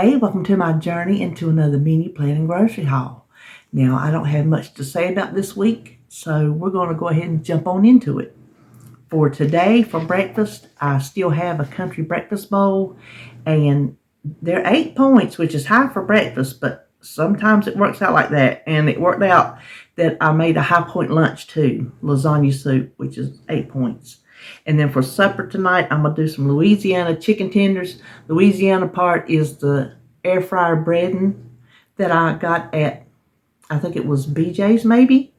Hey, welcome to my journey into another mini planning grocery haul. Now, I don't have much to say about this week, so we're going to go ahead and jump on into it. For today, for breakfast, I still have a country breakfast bowl, and they're 8 points, which is high for breakfast, but sometimes it works out like that. And it worked out that I made a high point lunch too, lasagna soup, which is 8 points. And then for supper tonight, I'm going to do some Louisiana chicken tenders. Louisiana part is the air fryer breading that I got at, I think it was BJ's maybe.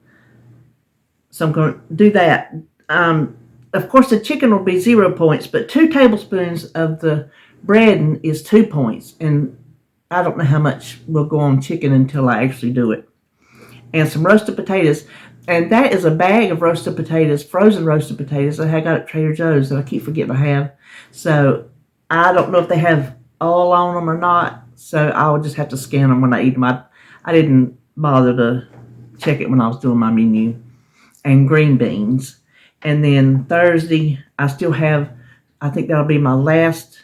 So I'm going to do that. Of course, the chicken will be 0 points, but 2 tablespoons of the breading is 2 points. And I don't know how much will go on chicken until I actually do it. And some roasted potatoes. And that is a bag of roasted potatoes, frozen roasted potatoes that I got at Trader Joe's that I keep forgetting I have. So I don't know if they have all on them or not. So I'll just have to scan them when I eat them. I didn't bother to check it when I was doing my menu. And green beans. And then Thursday, I still have, I think that'll be my last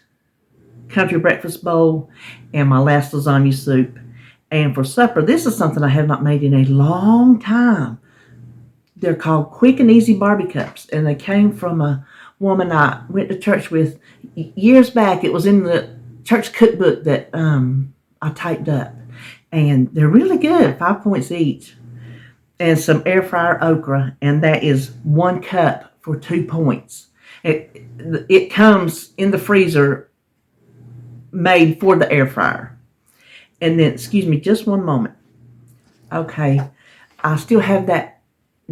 country breakfast bowl and my last lasagna soup. And for supper, this is something I have not made in a long time. They're called Quick and Easy Barbie Cups, and they came from a woman I went to church with years back. It was in the church cookbook that I typed up, and they're really good, 5 points each. And some air fryer okra, and that is 1 cup for 2 points. It comes in the freezer made for the air fryer. And then, excuse me, just one moment. Okay, I still have that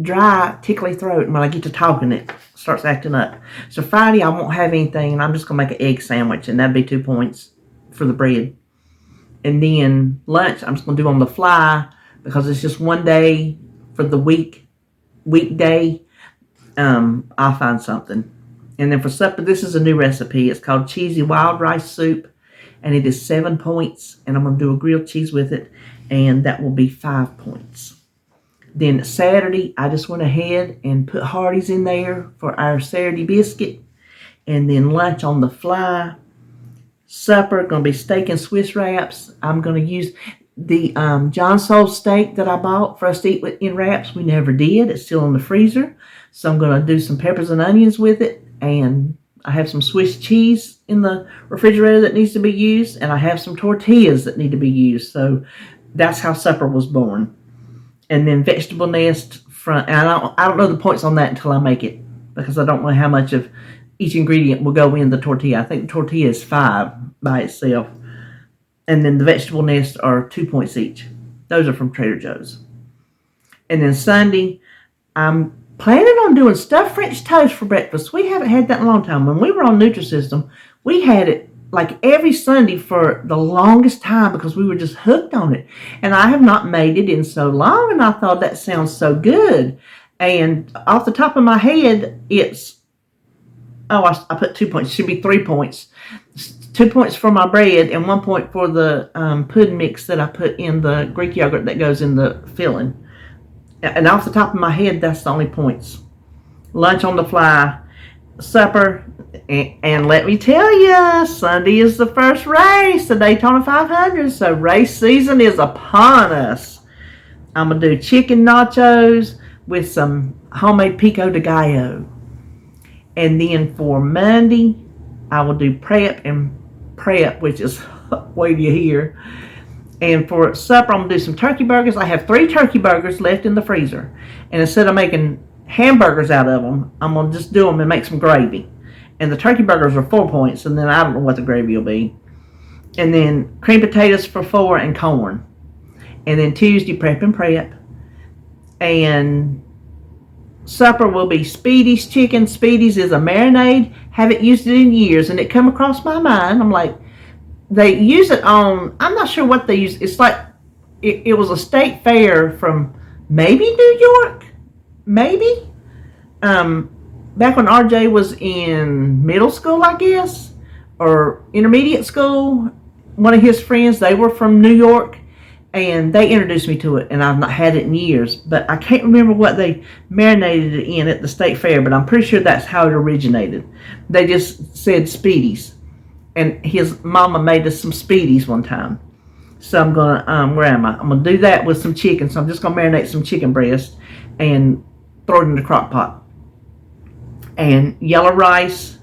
dry, tickly throat, and when I get to talking, it starts acting up. So Friday, I won't have anything, and I'm just going to make an egg sandwich, and that'd be 2 points for the bread. And then lunch, I'm just going to do on the fly, because it's just one day for the weekday. I'll find something. And then for supper, this is a new recipe. It's called Cheesy Wild Rice Soup, and it is 7 points, and I'm going to do a grilled cheese with it, and that will be 5 points. Then Saturday, I just went ahead and put Hardee's in there for our Saturday biscuit. And then lunch on the fly. Supper, going to be steak and Swiss wraps. I'm going to use the John Soul steak that I bought for us to eat in wraps. We never did. It's still in the freezer. So I'm going to do some peppers and onions with it. And I have some Swiss cheese in the refrigerator that needs to be used. And I have some tortillas that need to be used. So that's how supper was born. And then vegetable nest and I don't know the points on that until I make it, because I don't know how much of each ingredient will go in the tortilla. I think the tortilla is 5 by itself. And then the vegetable nest are 2 points each. Those are from Trader Joe's. And then Sunday, I'm planning on doing stuffed French toast for breakfast. We haven't had that in a long time. When we were on Nutrisystem, we had it like every Sunday for the longest time because we were just hooked on it. And I have not made it in so long, and I thought that sounds so good. And off the top of my head, it's, I put 2 points. It should be 3 points. 2 points for my bread and 1 point for the pudding mix that I put in the Greek yogurt that goes in the filling. And off the top of my head, that's the only points. Lunch on the fly, supper. And let me tell you, Sunday is the first race, the Daytona 500, so race season is upon us. I'm going to do chicken nachos with some homemade pico de gallo. And then for Monday, I will do prep, which is, wait till you hear. And for supper, I'm going to do some turkey burgers. I have 3 turkey burgers left in the freezer. And instead of making hamburgers out of them, I'm going to just do them and make some gravy. And the turkey burgers are 4 points, and then I don't know what the gravy will be. And then cream potatoes for 4 and corn. And then Tuesday, prep. And supper will be Speedy's chicken. Speedy's is a marinade. Haven't used it in years, and it come across my mind. I'm like, they use it on, I'm not sure what they use. It's like, it was a state fair from maybe New York? Maybe? Back when RJ was in middle school, I guess, or intermediate school, one of his friends, they were from New York, and they introduced me to it, and I've not had it in years, but I can't remember what they marinated it in at the state fair, but I'm pretty sure that's how it originated. They just said Speedy's. and his mama made us some Speedies one time. So I'm gonna, where am I? I'm gonna do that with some chicken. So I'm just gonna marinate some chicken breast and throw it in the crock pot. And yellow rice,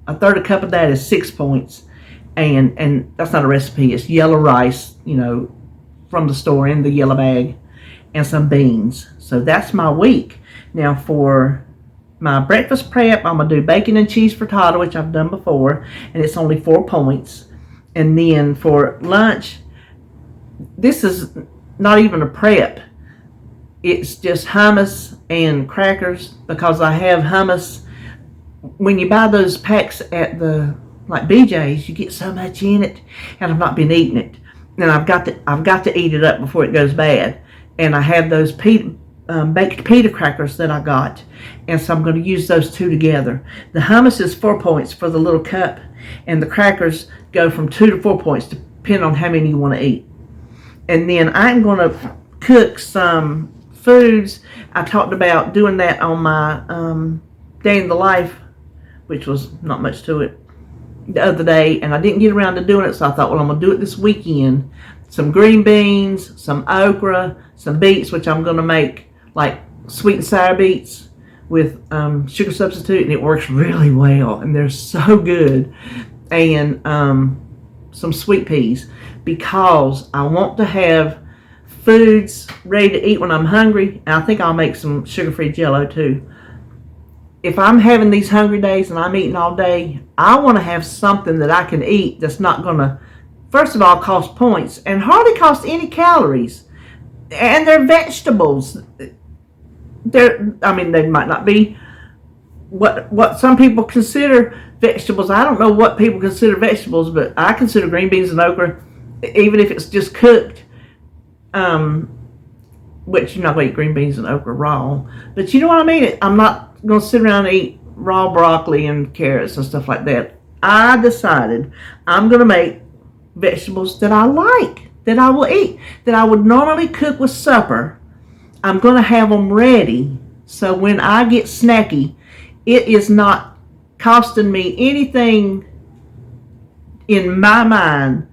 a third a cup of that is 6 points. And that's not a recipe, it's yellow rice, from the store in the yellow bag, and some beans. So that's my week. Now for my breakfast prep, I'm gonna do bacon and cheese frittata, which I've done before, and it's only 4 points. And then for lunch, this is not even a prep. It's just hummus and crackers, because I have hummus. When you buy those packs at the like BJ's, you get so much in it, and I've not been eating it. And I've got to eat it up before it goes bad. And I have those baked pita crackers that I got, and so I'm going to use those two together. The hummus is 4 points for the little cup, and the crackers go from 2 to 4 points depending on how many you want to eat. And then I'm going to cook some foods. I talked about doing that on my day in the life, which was not much to it, the other day, and I didn't get around to doing it, so I thought, well, I'm going to do it this weekend. Some green beans, some okra, some beets, which I'm going to make like sweet and sour beets with sugar substitute, and it works really well, and they're so good. And some sweet peas, because I want to have foods ready to eat when I'm hungry. And I think I'll make some sugar-free Jell-O too. If I'm having these hungry days and I'm eating all day, I want to have something that I can eat that's not going to, first of all, cost points and hardly cost any calories. And they're vegetables. They might not be what some people consider vegetables. I don't know what people consider vegetables, but I consider green beans and okra, even if it's just cooked. Which you're not going to eat green beans and okra raw. But you know what I mean? I'm not going to sit around and eat raw broccoli and carrots and stuff like that. I decided I'm going to make vegetables that I like, that I will eat, that I would normally cook with supper. I'm going to have them ready, so when I get snacky, it is not costing me anything in my mind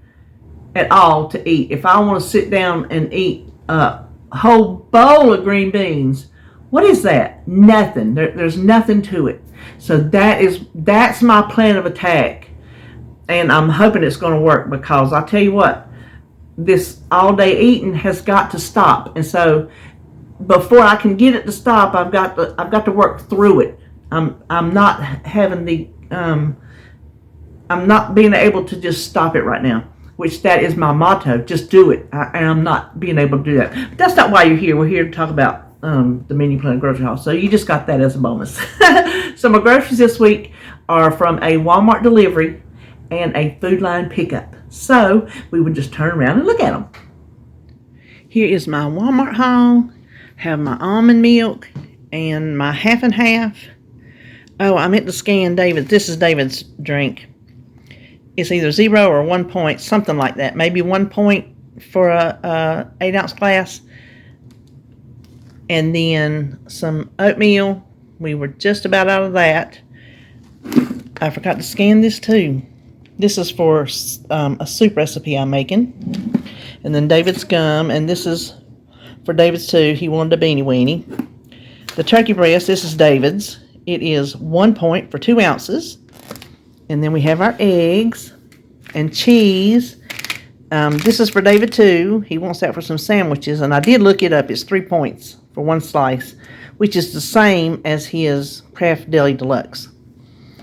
at all to eat. If I want to sit down and eat a whole bowl of green beans, what is that? Nothing. There's nothing to it. So that's my plan of attack, and I'm hoping it's going to work, because I tell you what, this all day eating has got to stop. And so before I can get it to stop, I've got to work through it. I'm not having the I'm not being able to just stop it right now, which that is my motto. Just do it. I'm not being able to do that. But that's not why you're here. We're here to talk about the menu plan grocery haul. So you just got that as a bonus. So my groceries this week are from a Walmart delivery and a Food Line pickup. So we would just turn around and look at them. Here is my Walmart haul. Have my almond milk and my half and half. Oh, I meant to scan David. This is David's drink. It's either 0 or 1 point, something like that. Maybe 1 point for a 8-ounce glass. And then some oatmeal. We were just about out of that. I forgot to scan this too. This is for a soup recipe I'm making. And then David's gum, and this is for David's too. He wanted a beanie weenie. The turkey breast, this is David's. It is 1 point for 2 ounces. And then we have our eggs and cheese. This is for David too. He wants that for some sandwiches, and I did look it up. It's 3 points for 1 slice, which is the same as his Kraft Deli Deluxe.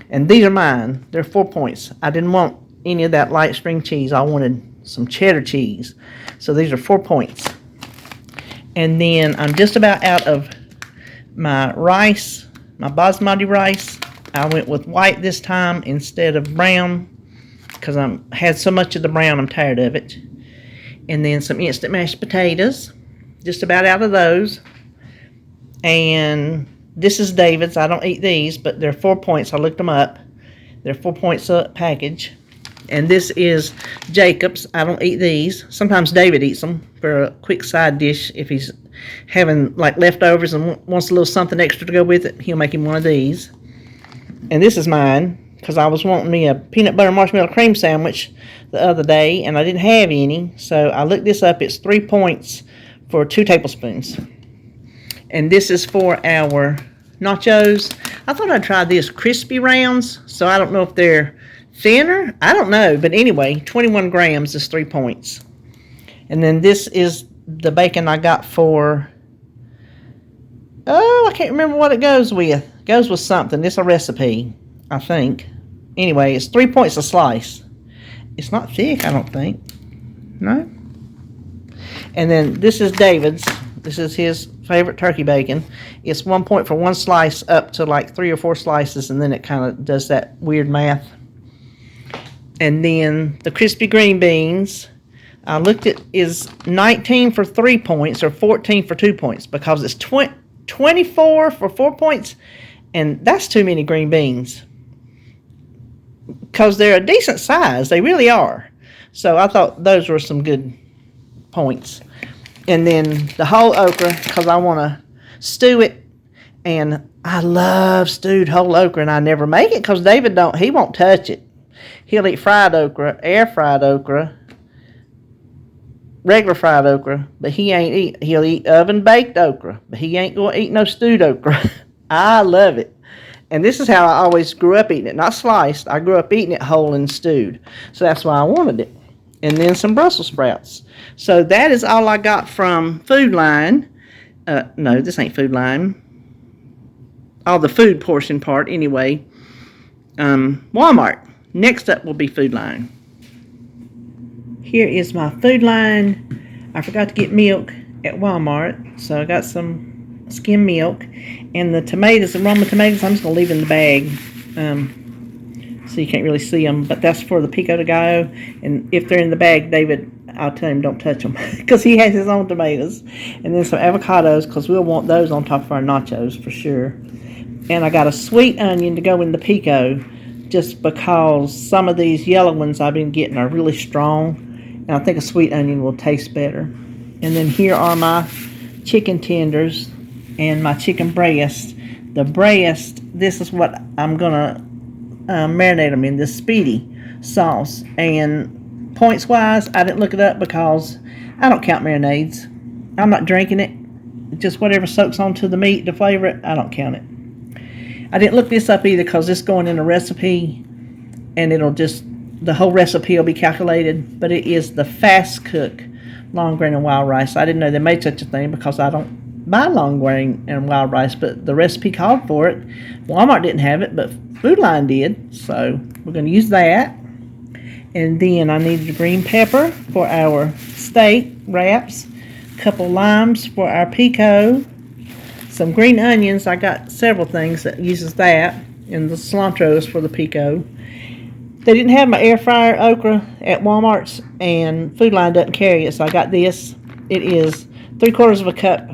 And these are mine. They're 4 points. I didn't want any of that light string cheese. I wanted some cheddar cheese. So these are 4 points. And then I'm just about out of my rice, my basmati rice. I went with white this time instead of brown, because I had so much of the brown, I'm tired of it. And then some instant mashed potatoes. Just about out of those. And this is David's. I don't eat these, but they're 4 points. I looked them up. They're 4 points a package. And this is Jacob's. I don't eat these. Sometimes David eats them for a quick side dish. If he's having like leftovers and wants a little something extra to go with it, he'll make him one of these. And this is mine, because I was wanting me a peanut butter marshmallow cream sandwich the other day, and I didn't have any. So I looked this up. It's 3 points for 2 tablespoons. And this is for our nachos. I thought I'd try this crispy rounds, so I don't know if they're thinner. I don't know, but anyway, 21 grams is 3 points. And then this is the bacon I got for, oh, I can't remember what it goes with. It goes with something. It's a recipe, I think. Anyway, it's 3 points a slice. It's not thick, I don't think. No? And then this is David's. This is his favorite turkey bacon. It's 1 point for 1 slice up to like 3 or 4 slices, and then it kind of does that weird math. And then the crispy green beans, I looked at, is 19 for 3 points or 14 for 2 points, because it's 24 for 4 points, and that's too many green beans. Because they're a decent size, they really are. So I thought those were some good points. And then the whole okra, because I want to stew it, and I love stewed whole okra, and I never make it because David he won't touch it. He'll eat fried okra, air fried okra, regular fried okra, but he'll eat oven baked okra, but he ain't going to eat no stewed okra. I love it. And this is how I always grew up eating it, not sliced. I grew up eating it whole and stewed. So that's why I wanted it. And then some Brussels sprouts. So that is all I got from Food Line. No, this ain't Food Line. All the food portion part, anyway. Walmart. Next up will be Food Line. Here is my Food Line. I forgot to get milk at Walmart, so I got some skim milk. And the tomatoes, the Roma tomatoes, I'm just going to leave in the bag. So you can't really see them, but that's for the pico de gallo. And if they're in the bag, David, I'll tell him don't touch them because he has his own tomatoes. And then some avocados, because we'll want those on top of our nachos for sure. And I got a sweet onion to go in the pico, just because some of these yellow ones I've been getting are really strong, and I think a sweet onion will taste better. And then here are my chicken tenders and my chicken breast. The breast, this is what I'm gonna marinate them in, this speedy sauce. And points wise, I didn't look it up because I don't count marinades. I'm not drinking it. Just whatever soaks onto the meat to flavor it, I don't count it. I didn't look this up either because it's going in a recipe, and the whole recipe will be calculated. But it is the fast cook long grain and wild rice. I didn't know they made such a thing because I don't buy long grain and wild rice, but the recipe called for it. Walmart didn't have it, but Food Line did, so we're going to use that. And then I needed green pepper for our steak wraps, a couple limes for our pico, some green onions. I got several things that uses that, and the cilantros for the pico. They didn't have my air fryer okra at Walmart's, and Food Line doesn't carry it, so I got this. It is 3/4 of a cup,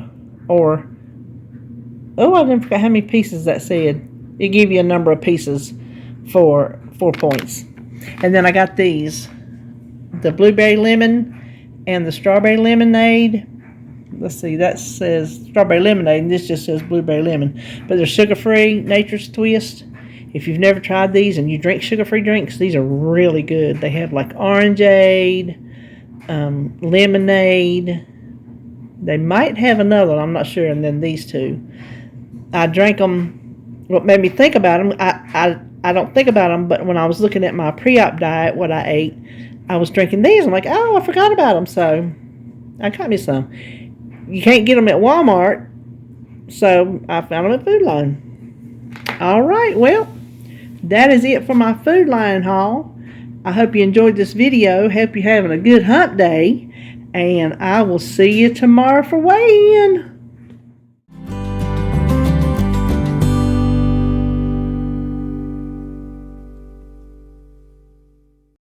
or, oh, I didn't forget how many pieces that said. It gave you a number of pieces for 4 points. And then I got these, the blueberry lemon and the strawberry lemonade. Let's see, that says strawberry lemonade, and this just says blueberry lemon. But they're sugar-free, Nature's Twist. If you've never tried these and you drink sugar-free drinks, these are really good. They have like orangeade, lemonade. They might have another one, I'm not sure, and then these two. I drank them. What made me think about them, I don't think about them, but when I was looking at my pre-op diet, what I ate, I was drinking these. I'm like, oh, I forgot about them, so I got me some. You can't get them at Walmart, so I found them at Food Line. All right, well, that is it for my Food Line haul. I hope you enjoyed this video. Hope you're having a good hump day, and I will see you tomorrow for weigh-in.